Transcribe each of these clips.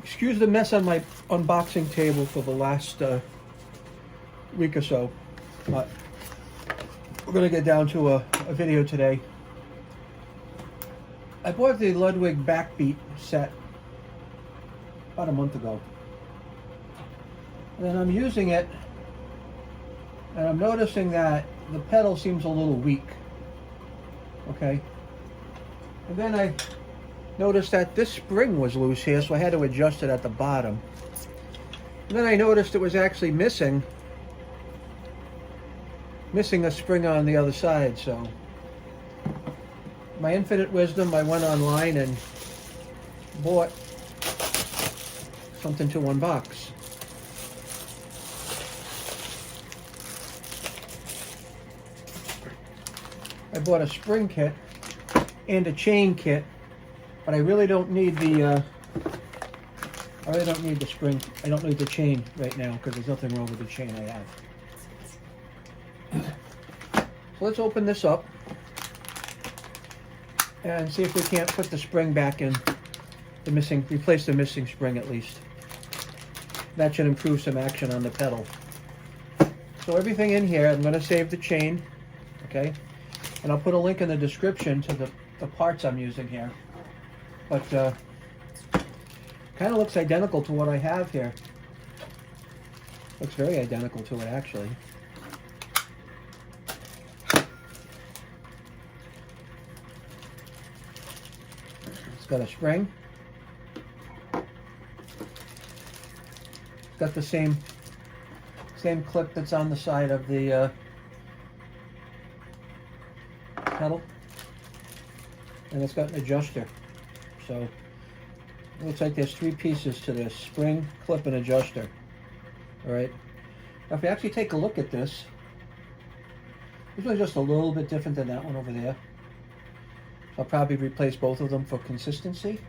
Excuse the mess on my unboxing table for the last week or so, but we're going to get down to a video today. I bought the Ludwig Backbeat set about a month ago, and then I'm using it, and I'm noticing that the pedal seems a little weak. Okay, and then I noticed that this spring was loose here, so I had to adjust it at the bottom. And then I noticed it was actually missing a spring on the other side. So my infinite wisdom, I went online and bought something to unbox. I bought a spring kit and a chain kit, but I really don't need the spring. I don't need the chain right now because there's nothing wrong with the chain I have. So let's open this up and see if we can't put the spring back in replace the missing spring at least. That should improve some action on the pedal. So everything in here, I'm going to save the chain, okay? And I'll put a link in the description to the parts I'm using here. But kind of looks identical to what I have here. Looks very identical to it, actually. It's got a spring. It's got the same clip that's on the side of the pedal, and it's got an adjuster. So it looks like there's 3 pieces to this: spring, clip, and adjuster. All right. Now if you actually take a look at this one's just a little bit different than that one over there. I'll probably replace both of them for consistency.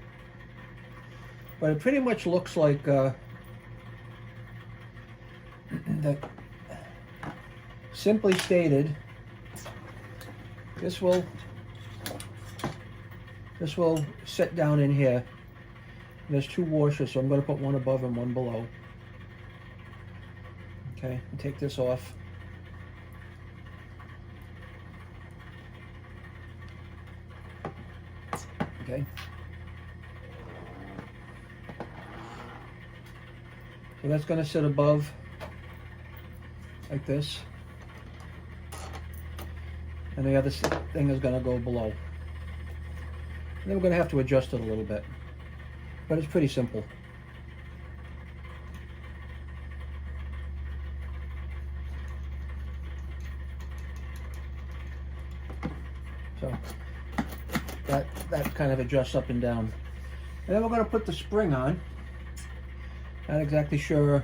But it pretty much looks like that. Simply stated, this will sit down in here. And there's 2 washers, so I'm going to put one above and one below. Okay, and take this off. Okay. So that's going to sit above like this. And the other thing is going to go below. And then we're going to have to adjust it a little bit. But it's pretty simple. So that kind of adjusts up and down. And then we're going to put the spring on. Not exactly sure.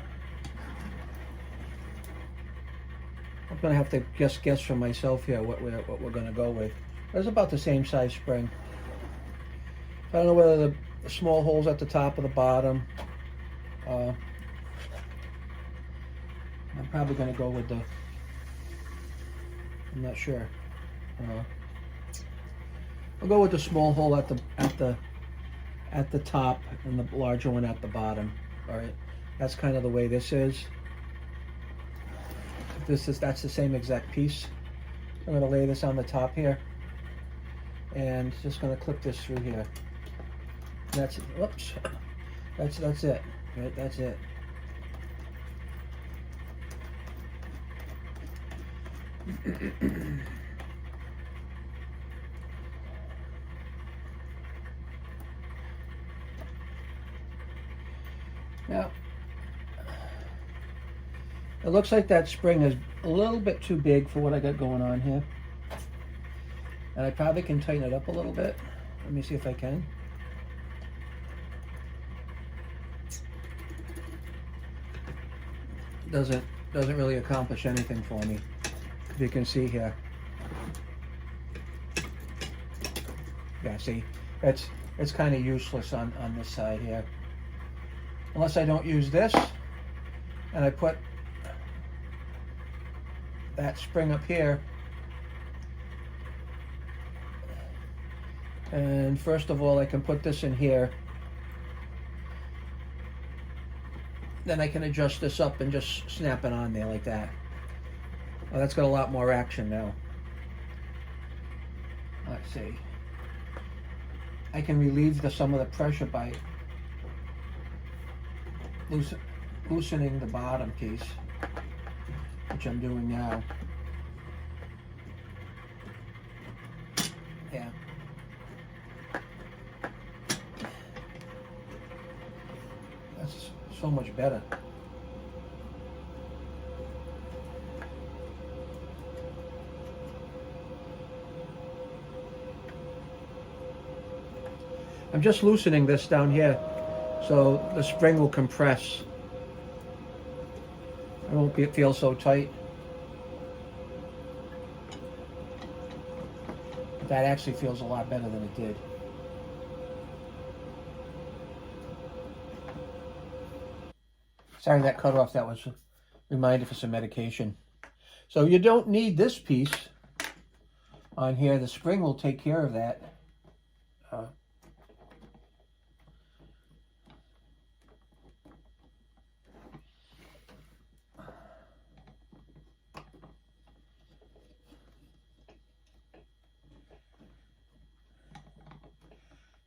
I'm going to have to guess for myself here what we're going to go with. It's about the same size spring. I don't know whether the small holes at the top or the bottom. I'm probably going to go with I'm not sure. I'll go with the small hole at the top and the larger one at the bottom. All right, that's kind of the way this is. That's the same exact piece. I'm going to lay this on the top here, and just going to clip this through here. That's it. Whoops. That's it. Right, that's it. Now, it looks like that spring is a little bit too big for what I got going on here. And I probably can tighten it up a little bit. Let me see if I can. Doesn't really accomplish anything for me. If you can see here. Yeah, see, it's kind of useless on this side here. Unless I don't use this, and I put that spring up here. And first of all, I can put this in here. then I can adjust this up and just snap it on there like that. Well, that's got a lot more action now. Let's see. I can relieve some of the pressure by loosening the bottom piece, which I'm doing now. Yeah. That's so much better. I'm just loosening this down here so the spring will compress. It won't feel so tight. That actually feels a lot better than it did. Sorry that cut off. That was a reminder for some medication. So you don't need this piece on here. The spring will take care of that.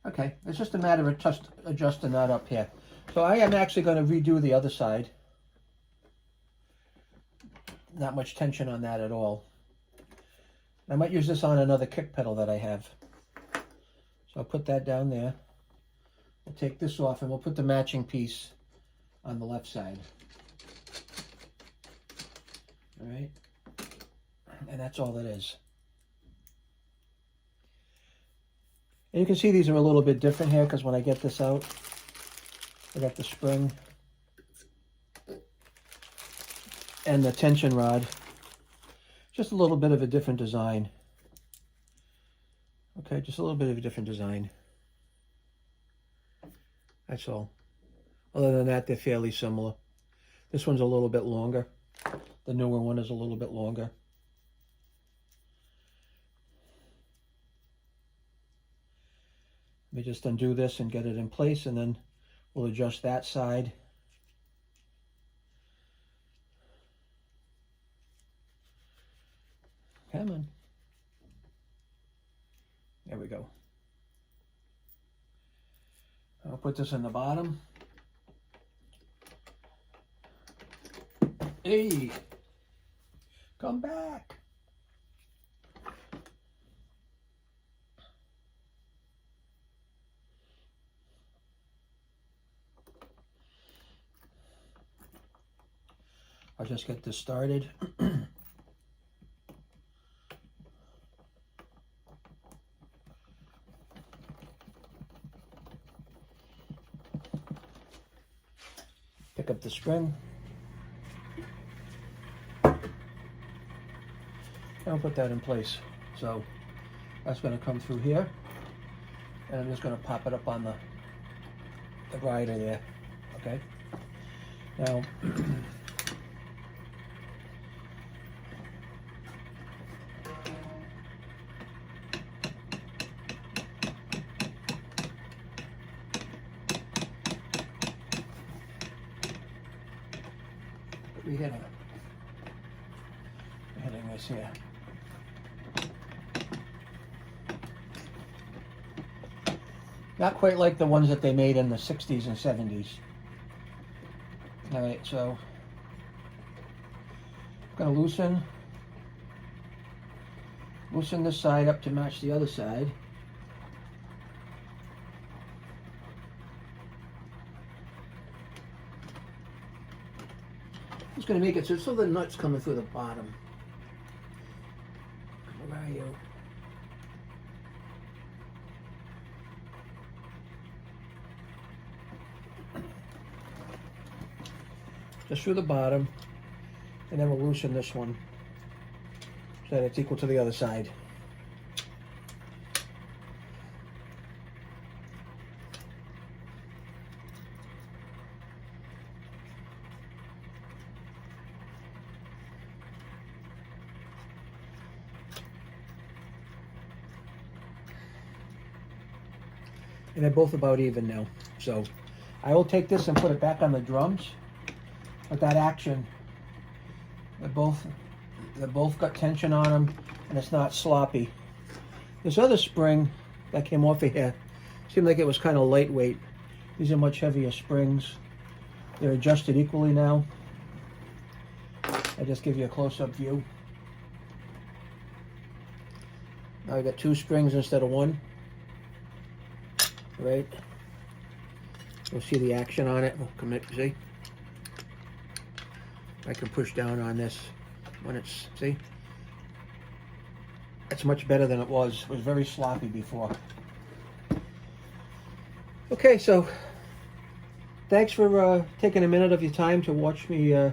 Okay, it's just a matter of just adjusting that up here. So I am actually going to redo the other side. Not much tension on that at all. I might use this on another kick pedal that I have. So I'll put that down there. We'll take this off and we'll put the matching piece on the left side. All right, and that's all it is. And you can see these are a little bit different here because when I get this out, I got the spring and the tension rod. Just a little bit of a different design. Okay, just a little bit of a different design. That's all. Other than that, they're fairly similar. This one's a little bit longer. The newer one is a little bit longer. Let me just undo this and get it in place, and then we'll adjust that side. Come on. There we go. I'll put this in the bottom. Hey, come back. I'll just get this started. Pick up the spring. And I'll put that in place. So that's going to come through here. And I'm just going to pop it up on the rider there. Okay. Now, we're hitting this here. Not quite like the ones that they made in the 60s and 70s. All right, so I'm going to loosen this side up to match the other side. Just going to make it so the nut's coming through the bottom. Where are you? Just through the bottom, and then we'll loosen this one so that it's equal to the other side. And they're both about even now. So I will take this and put it back on the drums. But that action, they're both got tension on them, and it's not sloppy. This other spring that came off of here seemed like it was kind of lightweight. These are much heavier springs. They're adjusted equally now. I just give you a close-up view. Now I got 2 springs instead of 1. Right? You'll see the action on it. Come in, see? I can push down on this when it's, see? It's much better than it was. It was very sloppy before. Okay, so thanks for taking a minute of your time to watch me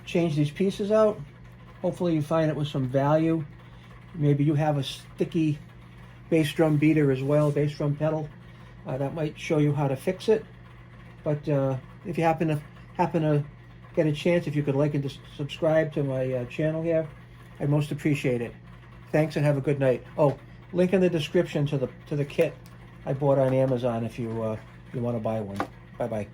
change these pieces out. Hopefully you find it was some value. Maybe you have a sticky bass drum beater as well, bass drum pedal. That might show you how to fix it. But if you happen to get a chance, if you could like and subscribe to my channel here, I'd most appreciate it. Thanks and have a good night. Oh, link in the description to the kit I bought on Amazon if you want to buy one. Bye bye.